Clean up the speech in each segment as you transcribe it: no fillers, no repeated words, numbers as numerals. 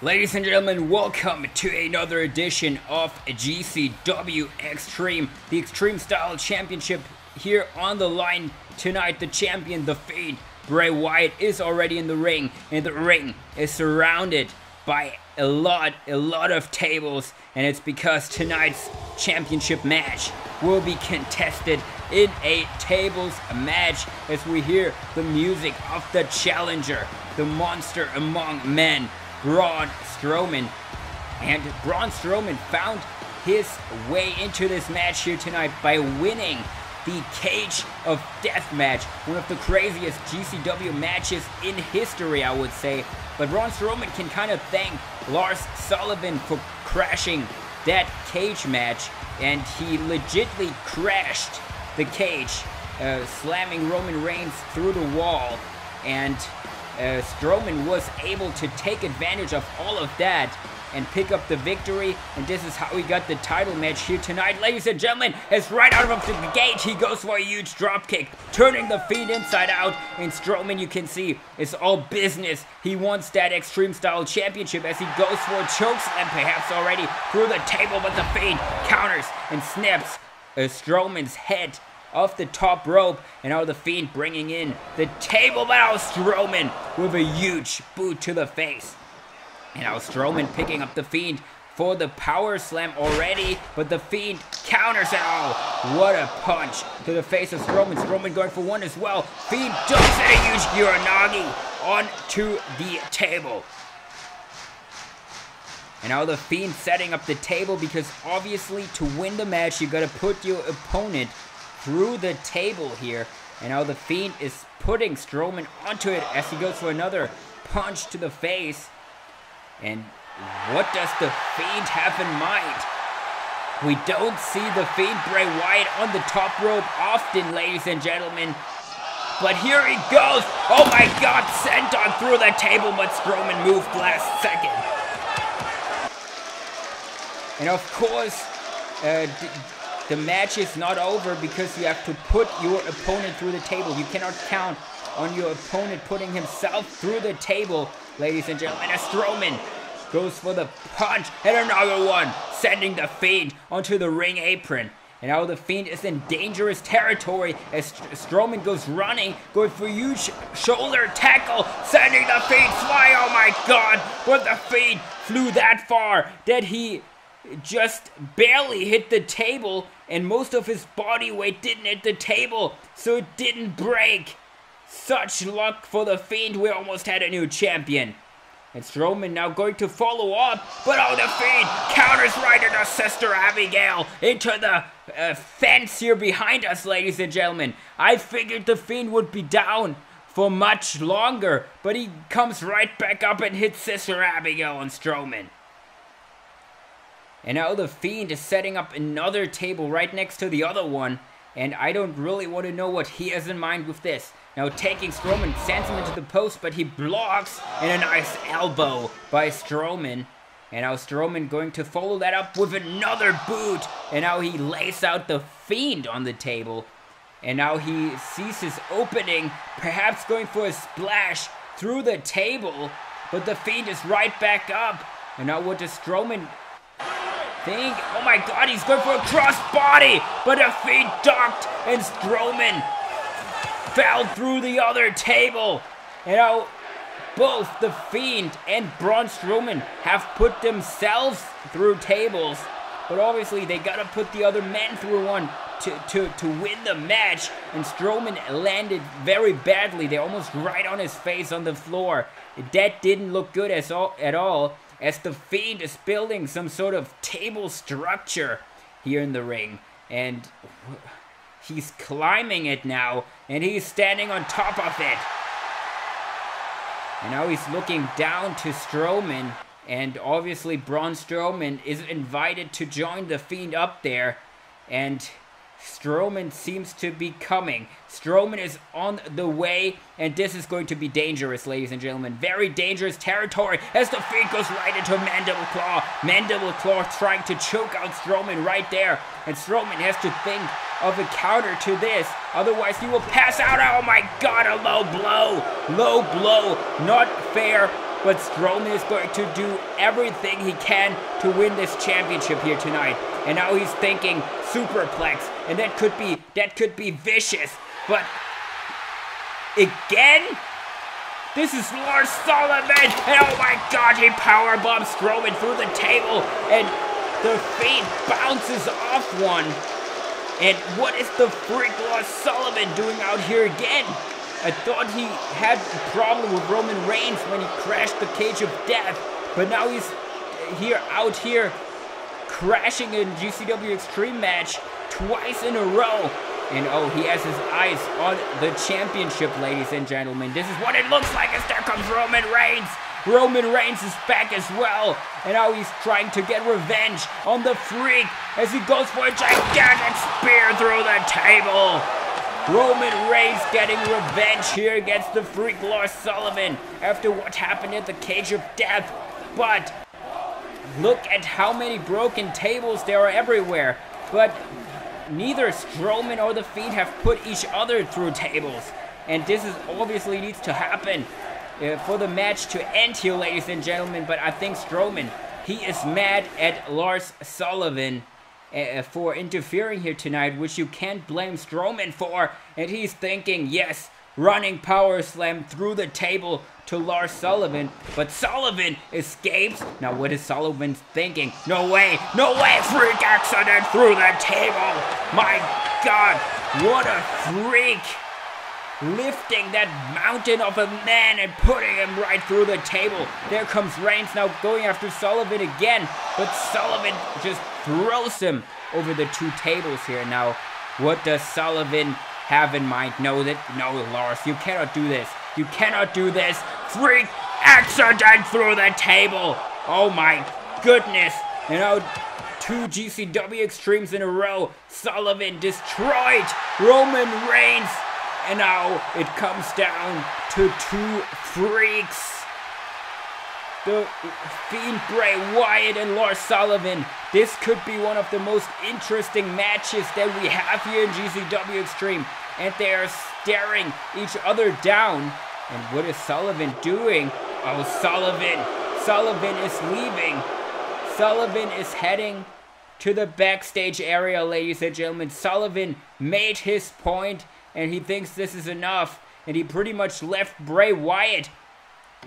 Ladies and gentlemen, welcome to another edition of GCW Extreme, the Extreme Style Championship here on the line tonight. The champion, The Fiend, Bray Wyatt, is already in the ring, and the ring is surrounded by a lot of tables, and it's because tonight's championship match will be contested in a tables match as we hear the music of the challenger, the monster among men, Braun Strowman. And Braun Strowman found his way into this match here tonight by winning the Cage of Death match, one of the craziest GCW matches in history, I would say. But Braun Strowman can kind of thank Lars Sullivan for crashing that cage match, and he legitimately crashed the cage, slamming Roman Reigns through the wall, and Strowman was able to take advantage of all of that and pick up the victory, and this is how we got the title match here tonight, ladies and gentlemen. As right out of the gate, he goes for a huge drop kick, turning the Fiend inside out, and Strowman, you can see, is all business. He wants that Extreme Style Championship as he goes for a chokeslam, perhaps already through the table, but the Fiend counters and snaps Strowman's head off the top rope, and now the Fiend bringing in the table, but now Strowman with a huge boot to the face. And now Strowman picking up the Fiend for the power slam already, but the Fiend counters it. Oh, what a punch to the face of Strowman. Strowman going for one as well. Fiend jumps at a huge Uranagi onto the table. And now the Fiend setting up the table, because obviously to win the match you gotta put your opponent through the table here. And now the Fiend is putting Strowman onto it as he goes for another punch to the face. And what does the Fiend have in mind? We don't see the Fiend, Bray Wyatt, on the top rope often, ladies and gentlemen. But here he goes. Oh my God, sent on through the table, but Strowman moved last second. And of course, the match is not over because you have to put your opponent through the table. You cannot count on your opponent putting himself through the table, ladies and gentlemen. As Strowman goes for the punch, and another one, sending the Fiend onto the ring apron. And now the Fiend is in dangerous territory as Strowman goes running, going for a huge shoulder tackle, sending the Fiend flying. Oh my God, but the Fiend flew that far that he just barely hit the table, and most of his body weight didn't hit the table, so it didn't break. Such luck for the Fiend. We almost had a new champion. And Strowman now going to follow up, but oh, the Fiend counters right into Sister Abigail into the fence here behind us, ladies and gentlemen. I figured the Fiend would be down for much longer, but he comes right back up and hits Sister Abigail on Strowman. And now the Fiend is setting up another table right next to the other one, and I don't really want to know what he has in mind with this. Now taking Strowman, sends him into the post, but he blocks, and a nice elbow by Strowman. And now Strowman going to follow that up with another boot, and now he lays out the Fiend on the table. And now he sees his opening, perhaps going for a splash through the table, but the Fiend is right back up. And now what does Strowman think? Oh my God, he's going for a crossbody, but the Fiend ducked, and Strowman fell through the other table. And now both the Fiend and Braun Strowman have put themselves through tables, but obviously they gotta put the other men through one to win the match. And Strowman landed very badly. They're almost right on his face on the floor. That didn't look good at all, as the Fiend is building some sort of table structure here in the ring, and he's climbing it now, and he's standing on top of it. And now he's looking down to Strowman, and obviously Braun Strowman is invited to join the Fiend up there, and Strowman seems to be coming. Strowman is on the way, and this is going to be dangerous, ladies and gentlemen. Very dangerous territory as the Fiend goes right into Mandible Claw. Mandible Claw trying to choke out Strowman right there, and Strowman has to think of a counter to this, otherwise he will pass out. Oh my God, a low blow. Low blow, not fair but Strowman is going to do everything he can to win this championship here tonight. And now he's thinking superplex, and that could be vicious. But again, this is Lars Sullivan, and oh my God, he powerbombs Strowman through the table, and the Fiend bounces off one. And what is the freak Lars Sullivan doing out here again? I thought he had a problem with Roman Reigns when he crashed the Cage of Death, but now he's out here crashing in GCW Extreme match twice in a row. And oh, he has his eyes on the championship, ladies and gentlemen. This is what it looks like as there comes Roman Reigns. Roman Reigns is back as well, and now he's trying to get revenge on the Freak as he goes for a gigantic spear through the table. Roman Reigns getting revenge here against the Freak Lars Sullivan after what happened at the Cage of Death. But look at how many broken tables there are everywhere. But neither Strowman or the Fiend have put each other through tables, and this is obviously needs to happen for the match to end here, ladies and gentlemen. But I think Strowman, he is mad at Lars Sullivan for interfering here tonight, which you can't blame Strowman for. And he's thinking, yes, running power slam through the table to Lars Sullivan, but Sullivan escapes. Now what is Sullivan thinking? No way, freak accident through the table. My God, what a freak. Lifting that mountain of a man and putting him right through the table. There comes Reigns now going after Sullivan again, but Sullivan just throws him over the two tables here. Now, what does Sullivan have in mind? No, Lars, you cannot do this. You cannot do this. Freak accident through the table. Oh my goodness. You know, 2 GCW Extremes in a row. Sullivan destroyed Roman Reigns. And now it comes down to 2 freaks. The Fiend Bray Wyatt and Lars Sullivan. This could be one of the most interesting matches that we have here in GCW Extreme. And they are staring each other down. And what is Sullivan doing? Oh, Sullivan is leaving. Sullivan is heading to the backstage area, ladies and gentlemen. Sullivan made his point, and he thinks this is enough. And he pretty much left Bray Wyatt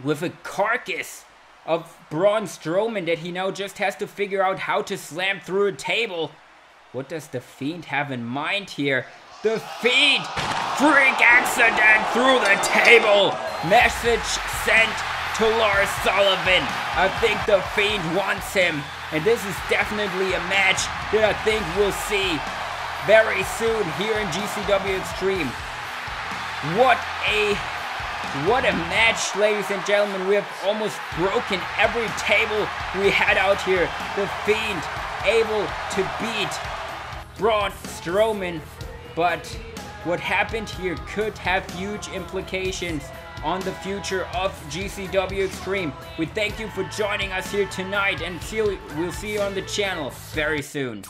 with a carcass of Braun Strowman that he now just has to figure out how to slam through a table. What does the Fiend have in mind here? The Fiend! Freak accident through the table! Message sent to Lars Sullivan. I think the Fiend wants him. And this is definitely a match that I think we'll see very soon here in GCW Extreme. What a match, ladies and gentlemen. We have almost broken every table we had out here. The Fiend able to beat Braun Strowman. But what happened here could have huge implications on the future of GCW Extreme. We thank you for joining us here tonight, and we'll see you on the channel very soon.